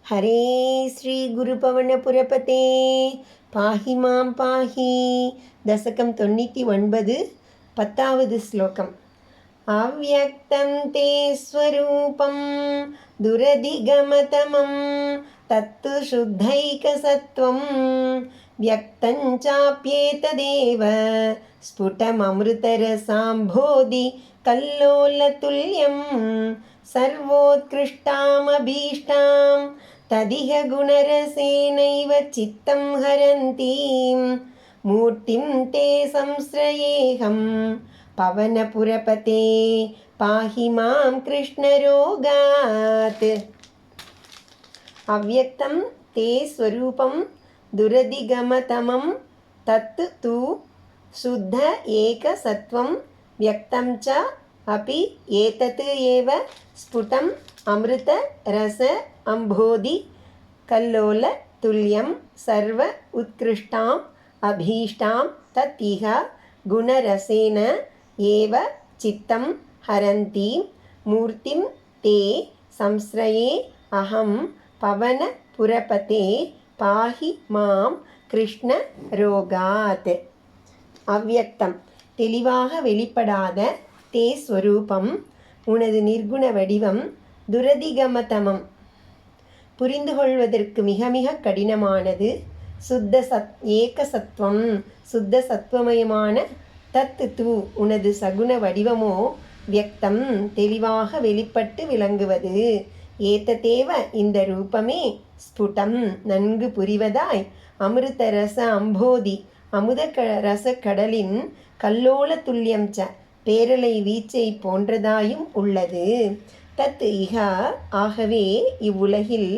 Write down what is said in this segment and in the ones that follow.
ஹரே ஸ்ரீ குரு பவனபுரபதே பாஹி மாம் பாஹி. தசகம் 99, 10வது ஸ்லோகம். அவ்யக்தம் தே ஸ்வரூபம் துரதிகமதமம் தத்து சுத்தைகசத்வம் வியக்தஞ்சாப்யேததேவ ஸ்புடமமிருதரசாம்போதி கல்லோலதுல்யம் சர்வோத்கிருஷ்டாமபீஷ்டாம் ததிஹ குணரசேனைவ சித்தம் ஹரந்தீம் மூர்த்திம் தே சம்ஸ்ரயேஹம் பவனபுரபதே பாஹி மாம் கிருஷ்ணரோகாத். அவ்யக்தம் தே ஸ்வரூபம் துரதிகமதமம் தத் து சுத்த ஏக சத்வம் வியக்தம் ச அபி ஏதத் ஏவ ஸ்புடம் அமிர்த ரச அம்போதி கல்லோல துல்யம் சர்வ உத்கிருஷ்டாம் அபீஷ்டாம் தத்திஹ குணரசேன ஏவ சித்தம் ஹரந்தீம் மூர்த்திம் தே சம்ஸ்ரயே அஹம் பவனபுரபதே பாஹி மாம் கிருஷ்ண ரோகாத். அவ்யக்தம் தெளிவாக வெளிப்படாத தே ஸ்வரூபம் உனது நிர்குண வடிவம் துரதிகமதமம் புரிந்து கொள்வதற்கு மிக மிக கடினமானது. சுத்த ஏக சத்வம் சுத்த சத்வமயமான தத் து உனது சகுண வடிவமோ வியக்தம் தெளிவாக வெளிப்பட்டு விளங்குவது. ஏததேவ இந்த ரூபமே ஸ்புடம் நன்கு புரிவதாய் அமிர்த ரச அம்போதி அமுத ரச கடலின் கல்லோல துல்லியம் ச பேரலை வீச்சை போன்றதாயும் உள்ளது. தத் இஹ ஆகவே இவ்வுலகில்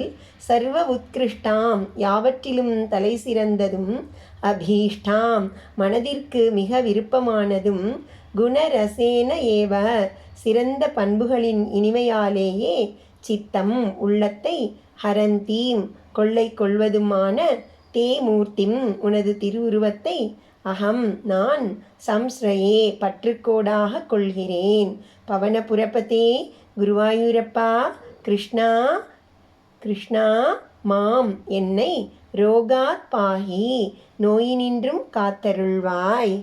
சர்வ உத்கிருஷ்டாம் யாவற்றிலும் தலை சிறந்ததும் அபீஷ்டாம் மனதிற்கு மிக விருப்பமானதும் குணரசேன ஏவ சிறந்த பண்புகளின் இனிமையாலேயே சித்தம் உள்ளத்தை ஹரந்தீம் கொள்ளை கொள்வதுமான தே மூர்த்திம் உனது திருவுருவத்தை அகம் நான் சம்ஸ்ரயே பற்றுக்கோடாக கொள்கிறேன். பவனபுரபதே குருவாயூரப்பா கிருஷ்ணா கிருஷ்ணா மாம் என்னை ரோகாத் பாஹி நோயினின்றும் காத்தருள்வாய்.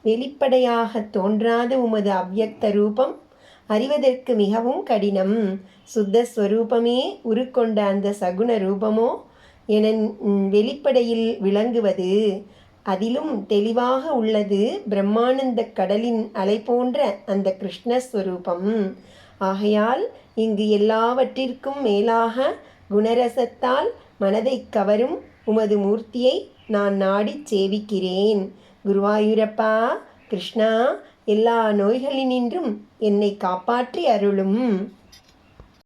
வெளிப்படையாக தோன்றாத உமது அவ்யக்த ரூபம் அறிவதற்கு மிகவும் கடினம். சுத்த ஸ்வரூபமே உருக்கொண்ட அந்த சகுண ரூபமோ என வெளிப்படையில் விளங்குவது. அதிலும் தெளிவாக உள்ளது பிரம்மானந்த கடலின் அலை போன்ற அந்த கிருஷ்ணஸ்வரூபம். ஆகையால் இங்கு எல்லாவற்றிற்கும் மேலாக குணரசத்தால் மனதை கவரும் உமது மூர்த்தியை நான் நாடிச் சேவிக்கிறேன். குருவாயூரப்பா கிருஷ்ணா எல்லா நோய்களினின்றும் என்னை காப்பாற்றி அருளும்.